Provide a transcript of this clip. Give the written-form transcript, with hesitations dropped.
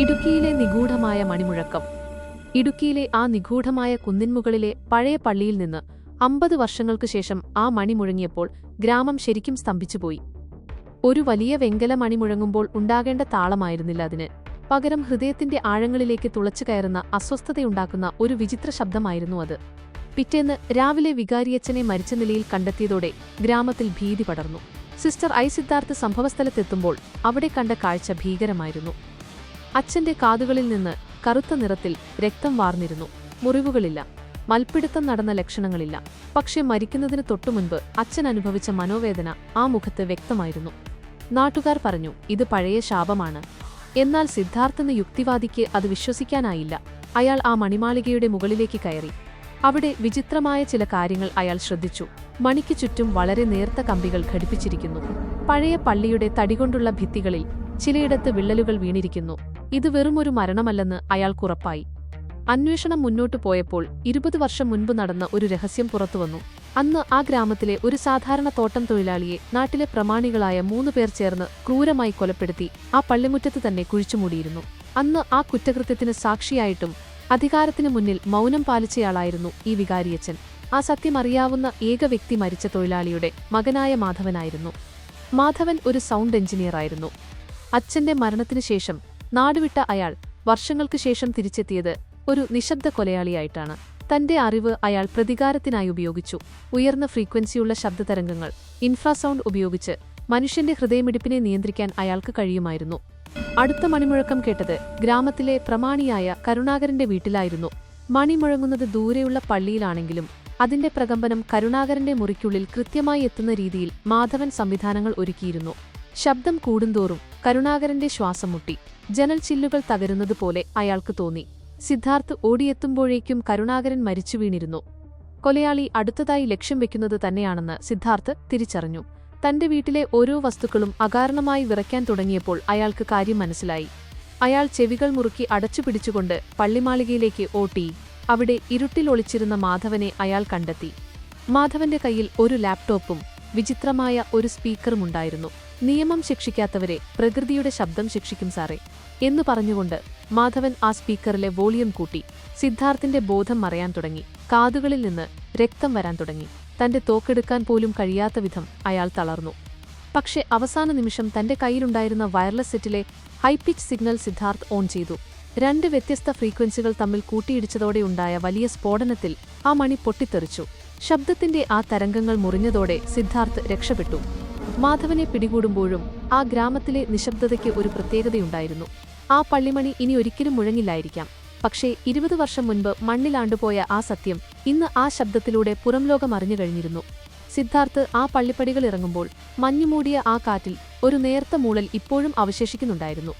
ഇടുക്കിയിലെ നിഗൂഢമായ മണിമുഴക്കം. ഇടുക്കിയിലെ ആ നിഗൂഢമായ കുന്നിൻമുകളിലെ പഴയ പള്ളിയിൽ നിന്ന് 50 വർഷങ്ങൾക്കു ശേഷം ആ മണി മുഴങ്ങിയപ്പോൾ ഗ്രാമം ശരിക്കും സ്തംഭിച്ചുപോയി. ഒരു വലിയ വെങ്കല മണി മുഴങ്ങുമ്പോൾ ഉണ്ടാകേണ്ട താളമായിരുന്നില്ല അതിന്. പകരം ഹൃദയത്തിന്റെ ആഴങ്ങളിലേക്ക് തുളച്ചു കയറുന്ന അസ്വസ്ഥതയുണ്ടാക്കുന്ന ഒരു വിചിത്ര ശബ്ദമായിരുന്നു അത്. പിറ്റേന്ന് രാവിലെ വികാരിയച്ഛനെ മരിച്ച നിലയിൽ കണ്ടെത്തിയതോടെ ഗ്രാമത്തിൽ ഭീതി പടർന്നു. സിസ്റ്റർ ഐ സിദ്ധാർത്ഥ് സംഭവസ്ഥലത്തെത്തുമ്പോൾ അവിടെ കണ്ട കാഴ്ച ഭീകരമായിരുന്നു. അച്ഛന്റെ കാതുകളിൽ നിന്ന് കറുത്ത നിറത്തിൽ രക്തം വാർന്നിരുന്നു. മുറിവുകളില്ല, മൽപ്പിടുത്തം നടന്ന ലക്ഷണങ്ങളില്ല. പക്ഷെ മരിക്കുന്നതിന് തൊട്ടുമുൻപ് അച്ഛൻ അനുഭവിച്ച മനോവേദന ആ മുഖത്ത് വ്യക്തമായിരുന്നു. നാട്ടുകാർ പറഞ്ഞു, ഇത് പഴയ ശാപമാണ്. എന്നാൽ സിദ്ധാർത്ഥെന്ന യുക്തിവാദിക്ക് അത് വിശ്വസിക്കാനായില്ല. അയാൾ ആ മണിമാളികയുടെ മുകളിലേക്ക് കയറി. അവിടെ വിചിത്രമായ ചില കാര്യങ്ങൾ അയാൾ ശ്രദ്ധിച്ചു. മണിക്ക് ചുറ്റും വളരെ നേർത്ത കമ്പികൾ ഘടിപ്പിച്ചിരിക്കുന്നു. പഴയ പള്ളിയുടെ തടികൊണ്ടുള്ള ഭിത്തികളിൽ ചിലയിടത്ത് വിള്ളലുകൾ വീണിരിക്കുന്നു. ഇത് വെറുമൊരു മരണമല്ലെന്ന് അയാൾക്കുറപ്പായി. അന്വേഷണം മുന്നോട്ടു പോയപ്പോൾ 20 വർഷം മുൻപ് നടന്ന ഒരു രഹസ്യം പുറത്തുവന്നു. അന്ന് ആ ഗ്രാമത്തിലെ ഒരു സാധാരണ തോട്ടം തൊഴിലാളിയെ നാട്ടിലെ പ്രമാണികളായ 3 പേർ ചേർന്ന് ക്രൂരമായി കൊലപ്പെടുത്തി ആ പള്ളിമുറ്റത്ത് തന്നെ കുഴിച്ചുമൂടിയിരുന്നു. അന്ന് ആ കുറ്റകൃത്യത്തിന് സാക്ഷിയായിട്ടും അധികാരത്തിനു മുന്നിൽ മൗനം പാലിച്ചയാളായിരുന്നു ഈ വികാരിയച്ഛൻ. ആ സത്യമറിയാവുന്ന ഏക വ്യക്തി മരിച്ച തൊഴിലാളിയുടെ മകനായ മാധവനായിരുന്നു. മാധവൻ ഒരു സൗണ്ട് എഞ്ചിനീയറായിരുന്നു. അച്ഛന്റെ മരണത്തിനു ശേഷം നാടുവിട്ട അയാൾ വർഷങ്ങൾക്ക് ശേഷം തിരിച്ചെത്തിയത് ഒരു നിശബ്ദ കൊലയാളിയായിട്ടാണ്. തന്റെ അറിവ് അയാൾ പ്രതികാരത്തിനായി ഉപയോഗിച്ചു. ഉയർന്ന ഫ്രീക്വൻസിയുള്ള ശബ്ദതരംഗങ്ങൾ, ഇൻഫ്രാസൗണ്ട് ഉപയോഗിച്ച് മനുഷ്യന്റെ ഹൃദയമിടിപ്പിനെ നിയന്ത്രിക്കാൻ അയാൾക്ക് കഴിയുമായിരുന്നു. അടുത്ത മണിമുഴക്കം കേട്ടത് ഗ്രാമത്തിലെ പ്രമാണിയായ കരുണാകരന്റെ വീട്ടിലായിരുന്നു. മണി മുഴങ്ങുന്നത് ദൂരെയുള്ള പള്ളിയിലാണെങ്കിലും അതിന്റെ പ്രകമ്പനം കരുണാകരന്റെ മുറിക്കുള്ളിൽ കൃത്യമായി എത്തുന്ന രീതിയിൽ മാധവൻ സംവിധാനങ്ങൾ ഒരുക്കിയിരുന്നു. ശബ്ദം കൂടുന്തോറും കരുണാകരന്റെ ശ്വാസം മുട്ടി. ജനൽ ചില്ലുകൾ തകരുന്നതുപോലെ അയാൾക്ക് തോന്നി. സിദ്ധാർത്ഥ് ഓടിയെത്തുമ്പോഴേക്കും കരുണാകരൻ മരിച്ചു വീണിരുന്നു. കൊലയാളി അടുത്തതായി ലക്ഷ്യം വെക്കുന്നത് തന്നെയാണെന്ന് സിദ്ധാർത്ഥ് തിരിച്ചറിഞ്ഞു. തന്റെ വീട്ടിലെ ഓരോ വസ്തുക്കളും അകാരണമായി വിറയ്ക്കാൻ തുടങ്ങിയപ്പോൾ അയാൾക്ക് കാര്യം മനസ്സിലായി. അയാൾ ചെവികൾ മുറുക്കി അടച്ചുപിടിച്ചുകൊണ്ട് പള്ളിമാളികയിലേക്ക് ഓട്ടി. അവിടെ ഇരുട്ടിൽ ഒളിച്ചിരുന്ന മാധവനെ അയാൾ കണ്ടെത്തി. മാധവന്റെ കയ്യിൽ ഒരു ലാപ്ടോപ്പും വിചിത്രമായ ഒരു സ്പീക്കറുമുണ്ടായിരുന്നു. നിയമം ശിക്ഷിക്കാത്തവരെ പ്രകൃതിയുടെ ശബ്ദം ശിക്ഷിക്കും സാറേ എന്നു പറഞ്ഞുകൊണ്ട് മാധവൻ ആ സ്പീക്കറിലെ വോളിയം കൂട്ടി. സിദ്ധാർത്ഥിന്റെ ബോധം മറയാൻ തുടങ്ങി. കാതുകളിൽ നിന്ന് രക്തം വരാൻ തുടങ്ങി. തന്റെ തോക്കെടുക്കാൻ പോലും കഴിയാത്ത വിധം അയാൾ തളർന്നു. പക്ഷെ അവസാന നിമിഷം തന്റെ കയ്യിലുണ്ടായിരുന്ന വയർലെസ് സെറ്റിലെ ഹൈപിച്ച് സിഗ്നൽ സിദ്ധാർത്ഥ് ഓൺ ചെയ്തു. 2 വ്യത്യസ്ത ഫ്രീക്വൻസികൾ തമ്മിൽ കൂട്ടിയിടിച്ചതോടെയുണ്ടായ വലിയ സ്ഫോടനത്തിൽ ആ മണി പൊട്ടിത്തെറിച്ചു. ശബ്ദത്തിന്റെ ആ തരംഗങ്ങൾ മുറിഞ്ഞതോടെ സിദ്ധാർത്ഥ് രക്ഷപ്പെട്ടു. മാധവനെ പിടികൂടുമ്പോഴും ആ ഗ്രാമത്തിലെ നിശബ്ദതയ്ക്ക് ഒരു പ്രത്യേകതയുണ്ടായിരുന്നു. ആ പള്ളിമണി ഇനി ഒരിക്കലും മുഴങ്ങില്ലായിരിക്കാം. പക്ഷേ 20 വർഷം മുൻപ് മണ്ണിലാണ്ടുപോയ ആ സത്യം ഇന്ന് ആ ശബ്ദത്തിലൂടെ പുറംലോകം അറിഞ്ഞു കഴിഞ്ഞിരുന്നു. സിദ്ധാർത്ഥ് ആ പള്ളിപ്പടികൾ ഇറങ്ങുമ്പോൾ മഞ്ഞുമൂടിയ ആ കാറ്റിൽ ഒരു നേർത്ത മൂളൽ ഇപ്പോഴും അവശേഷിക്കുന്നുണ്ടായിരുന്നു.